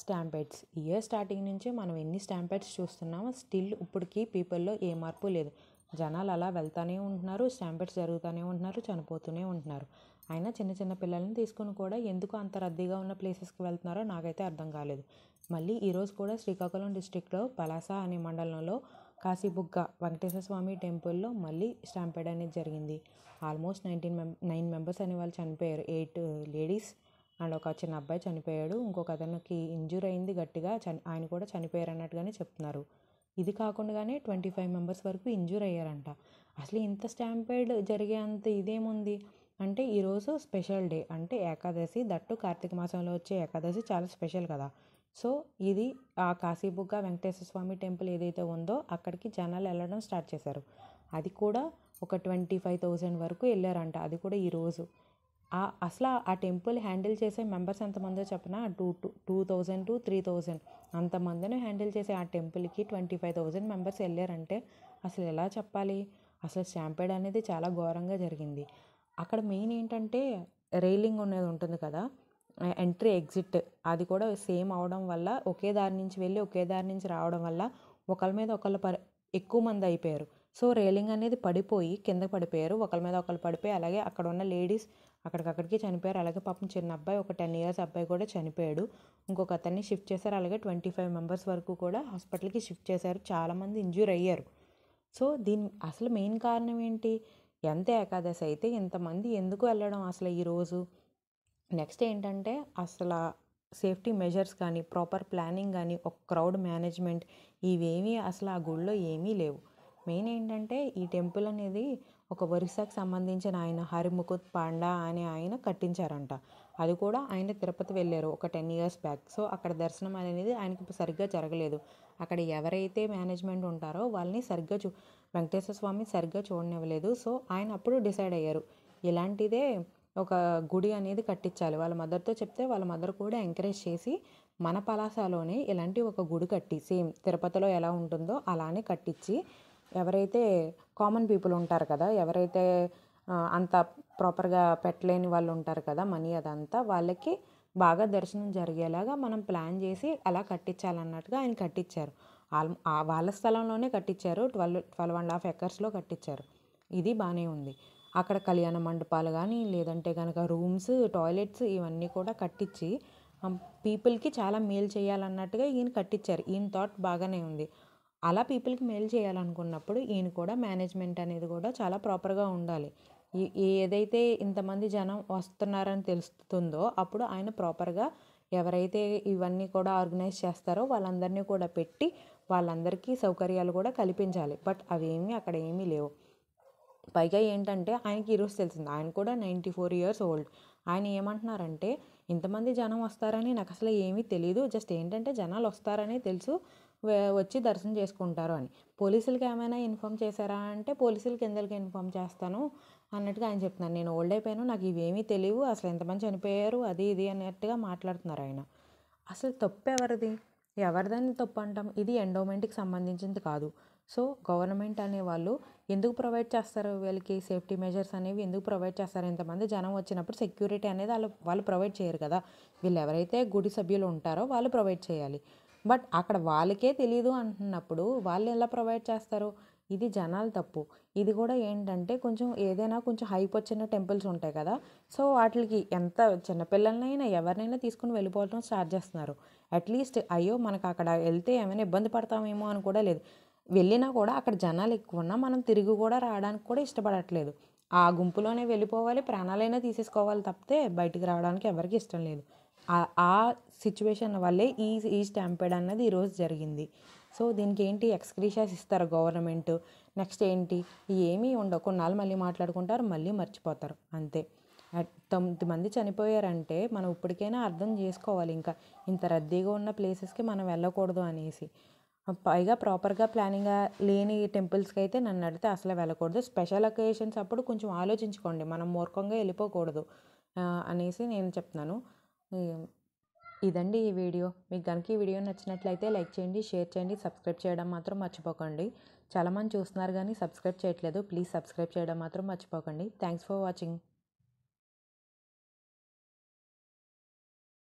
స్టాంపెడ్స్. Year starting నుంచే మనం ఎన్ని స్టాంపెడ్స్ చూస్తున్నామో స్టిల్ ఇప్పటికీ పీపుల్లో ఏ మార్పు లేదు. జనాలు అలా వెళ్తూనే ఉంటున్నారు, స్టాంపెడ్స్ జరుగుతూనే ఉంటున్నారు, చనిపోతూనే ఉంటున్నారు. అయినా చిన్న చిన్న పిల్లల్ని తీసుకుని కూడా ఎందుకు అంత రద్దీగా ఉన్న ప్లేసెస్కి వెళ్తున్నారో నాకైతే అర్థం కాలేదు. మళ్ళీ ఈరోజు కూడా శ్రీకాకుళం డిస్ట్రిక్ట్లో పలాస అనే మండలంలో కాశీబుగ్గ వెంకటేశ్వర స్వామి టెంపుల్లో మళ్ళీ స్టాంపెడ్ అనేది జరిగింది. ఆల్మోస్ట్ 9 మెంబర్స్ అనే వాళ్ళు చనిపోయారు. 8 లేడీస్ అండ్ ఒక చిన్న అబ్బాయి చనిపోయాడు. ఇంకొక అతనికి ఇంజ్యూర్ అయింది గట్టిగా, ఆయన కూడా చనిపోయారు అన్నట్టుగానే చెప్తున్నారు. ఇది కాకుండానే 25 మెంబర్స్ వరకు ఇంజ్యూర్ అయ్యారంట. అసలు ఇంత స్టాంపెడ్ జరిగే అంత ఇదేముంది అంటే ఈరోజు స్పెషల్ డే, అంటే ఏకాదశి, దట్టు కార్తీక మాసంలో వచ్చే ఏకాదశి చాలా స్పెషల్ కదా. సో ఇది ఆ కాశీబుగ్గ వెంకటేశ్వర స్వామి టెంపుల్ ఏదైతే ఉందో అక్కడికి జనాలు వెళ్ళడం స్టార్ట్ చేశారు. అది కూడా ఒక 25,000 వరకు వెళ్ళారంట. అది కూడా ఈరోజు. అసలు ఆ టెంపుల్ హ్యాండిల్ చేసే మెంబర్స్ ఎంతమందో చెప్పిన 2,000 to 3,000 అంతమందిని హ్యాండిల్ చేసే ఆ టెంపుల్కి 25,000 మెంబర్స్ వెళ్ళారంటే అసలు ఎలా చెప్పాలి. అసలు స్టాంపెడ్ అనేది చాలా ఘోరంగా జరిగింది. అక్కడ మెయిన్ ఏంటంటే రైలింగ్ అనేది ఉంటుంది కదా, ఎంట్రీ ఎగ్జిట్, అది కూడా సేమ్ అవడం వల్ల ఒకే దారి నుంచి వెళ్ళి ఒకే దారి నుంచి రావడం వల్ల ఒకళ్ళ మీద ఒకళ్ళు ఎక్కువ మంది అయిపోయారు. సో రైలింగ్ అనేది పడిపోయి కింద పడిపోయారు, ఒకళ్ళ మీద ఒకళ్ళు పడిపోయి. అలాగే అక్కడ ఉన్న లేడీస్ అక్కడికక్కడికి చనిపోయారు. అలాగే పాపం చిన్న అబ్బాయి, ఒక 10 years అబ్బాయి కూడా చనిపోయాడు. ఇంకొక అతన్ని షిఫ్ట్ చేశారు. అలాగే 25 మెంబర్స్ వరకు కూడా హాస్పిటల్కి షిఫ్ట్ చేశారు. చాలామంది ఇంజ్యూర్ అయ్యారు. సో దీని అసలు మెయిన్ కారణం ఏంటి? ఎంత ఏకాదశి అయితే ఇంతమంది ఎందుకు వెళ్ళడం అసలు ఈరోజు? నెక్స్ట్ ఏంటంటే అసలు సేఫ్టీ మెజర్స్ కానీ, ప్రాపర్ ప్లానింగ్ కానీ, ఒక క్రౌడ్ మేనేజ్మెంట్, ఇవేమీ అసలు ఆ గుడిలో ఏమీ లేవు. మెయిన్ ఏంటంటే ఈ టెంపుల్ అనేది ఒక ఒరిస్సాకి సంబంధించిన ఆయన హరిముకుత్ పాండా అనే ఆయన కట్టించారంట. అది కూడా ఆయన తిరుపతి వెళ్ళారు ఒక 10 years బ్యాక్. సో అక్కడ దర్శనం అనేది ఆయనకి సరిగ్గా జరగలేదు. అక్కడ ఎవరైతే మేనేజ్మెంట్ ఉంటారో వాళ్ళని వెంకటేశ్వర స్వామి సరిగ్గా చూడనివ్వలేదు. సో ఆయన అప్పుడు డిసైడ్ అయ్యారు, ఇలాంటిదే ఒక గుడి అనేది కట్టించాలి. వాళ్ళ మదర్తో చెప్తే వాళ్ళ మదర్ కూడా ఎంకరేజ్ చేసి మన పలాసలోనే ఇలాంటి ఒక గుడి కట్టి, సేమ్ తిరుపతిలో ఎలా ఉంటుందో అలానే కట్టించి, ఎవరైతే కామన్ పీపుల్ ఉంటారు కదా, ఎవరైతే అంత ప్రాపర్గా పెట్టలేని వాళ్ళు ఉంటారు కదా మనీ, అదంతా వాళ్ళకి బాగా దర్శనం జరిగేలాగా మనం ప్లాన్ చేసి అలా కట్టించాలన్నట్టుగా ఆయన కట్టించారు. వాళ్ళ స్థలంలోనే కట్టించారు. 12.5 acresలో కట్టించారు. ఇది బాగానే ఉంది. అక్కడ కళ్యాణ మండపాలు కానీ, లేదంటే కనుక రూమ్స్, టాయిలెట్స్ ఇవన్నీ కూడా కట్టించి పీపుల్కి చాలా మేలు చేయాలన్నట్టుగా ఈయన కట్టించారు. ఈయన థాట్ బాగానే ఉంది. అలా పీపుల్కి మేలు చేయాలనుకున్నప్పుడు ఈయన కూడా మేనేజ్మెంట్ అనేది కూడా చాలా ప్రాపర్గా ఉండాలి. ఏదైతే ఇంతమంది జనం వస్తున్నారని తెలుస్తుందో అప్పుడు ఆయన ప్రాపర్గా ఎవరైతే ఇవన్నీ కూడా ఆర్గనైజ్ చేస్తారో వాళ్ళందరినీ కూడా పెట్టి వాళ్ళందరికీ సౌకర్యాలు కూడా కల్పించాలి. బట్ అవేమీ అక్కడ ఏమీ లేవు. పైగా ఏంటంటే ఆయనకి ఈరోజు తెలిసింది, ఆయన కూడా 94 years old. ఆయన ఏమంటున్నారంటే ఇంతమంది జనం వస్తారని నాకు అసలు ఏమీ తెలియదు, జస్ట్ ఏంటంటే జనాలు వస్తారని తెలుసు, వచ్చి దర్శనం చేసుకుంటారు అని. పోలీసులకి ఏమైనా ఇన్ఫామ్ చేశారా అంటే పోలీసులకి ఎందుకు ఇన్ఫామ్ చేస్తాను అన్నట్టుగా ఆయన చెప్తున్నారు. నేను ఓల్డ్ అయిపోయాను, నాకు ఇవేమీ తెలియవు, అసలు ఎంతమంది చనిపోయారు అది ఇది అన్నట్టుగా మాట్లాడుతున్నారు ఆయన. అసలు తప్పు ఎవరిదని తప్పు అంటాం? ఇది ఎండోమెంట్కి సంబంధించింది కాదు. సో గవర్నమెంట్ అనేవాళ్ళు ఎందుకు ప్రొవైడ్ చేస్తారు వీళ్ళకి సేఫ్టీ మెజర్స్ అనేవి ఎందుకు ప్రొవైడ్ చేస్తారు? ఇంతమంది జనం వచ్చినప్పుడు సెక్యూరిటీ అనేది వాళ్ళు ప్రొవైడ్ చేయరు కదా. వీళ్ళు ఎవరైతే గుడి సభ్యులు ఉంటారో వాళ్ళు ప్రొవైడ్ చేయాలి. బట్ అక్కడ వాళ్ళకే తెలియదు అంటున్నప్పుడు వాళ్ళు ఎలా ప్రొవైడ్ చేస్తారు? ఇది జనాల తప్పు. ఇది కూడా ఏంటంటే ఏదైనా కొంచెం హైప్ వచ్చిన టెంపుల్స్ ఉంటాయి కదా, సో వాటికి ఎంత చిన్నపిల్లలనైనా ఎవరినైనా తీసుకుని వెళ్ళిపోవడం స్టార్ట్ చేస్తున్నారు. అట్లీస్ట్ అయ్యో మనకు అక్కడ వెళ్తే ఏమైనా ఇబ్బంది పడతామేమో అని కూడా లేదు. వెళ్ళినా కూడా అక్కడ జనాలు ఎక్కువ ఉన్నా మనం తిరిగి కూడా రావడానికి కూడా ఇష్టపడట్లేదు. ఆ గుంపులోనే వెళ్ళిపోవాలి, ప్రాణాలైనా తీసేసుకోవాలి తప్పితే బయటికి రావడానికి ఎవరికి ఇష్టం లేదు. ఆ సిచ్యువేషన్ వల్లే ఈ స్టాంపెడ్ అన్నది ఈరోజు జరిగింది. సో దీనికి ఏంటి ఎక్స్గ్రేషియాస్ ఇస్తారు గవర్నమెంట్. నెక్స్ట్ ఏంటి, ఏమీ ఉండవు, కొన్నాళ్ళు మళ్ళీ మాట్లాడుకుంటారు, మళ్ళీ మర్చిపోతారు, అంతే. 9 మంది చనిపోయారంటే మనం ఇప్పటికైనా అర్థం చేసుకోవాలి, ఇంకా ఇంత రద్దీగా ఉన్న ప్లేసెస్కి మనం వెళ్ళకూడదు అనేసి. పైగా ప్రాపర్గా ప్లానింగ్ లేని టెంపుల్స్కి అయితే నన్ను అడిగితే అసలు వెళ్ళకూడదు. స్పెషల్ అకేషన్స్ అప్పుడు కొంచెం ఆలోచించుకోండి, మనం మూర్ఖంగా వెళ్ళిపోకూడదు అనేసి నేను చెప్తున్నాను. ఇదండి ఈ వీడియో. మీకు కనుక ఈ వీడియో నచ్చినట్లయితే లైక్ చేయండి, షేర్ చేయండి, సబ్స్క్రైబ్ చేయడం మాత్రం మర్చిపోకండి. చాలామంది చూస్తున్నారు కానీ సబ్స్క్రైబ్ చేయట్లేదు. ప్లీజ్ సబ్స్క్రైబ్ చేయడం మాత్రం మర్చిపోకండి. Thanks for watching.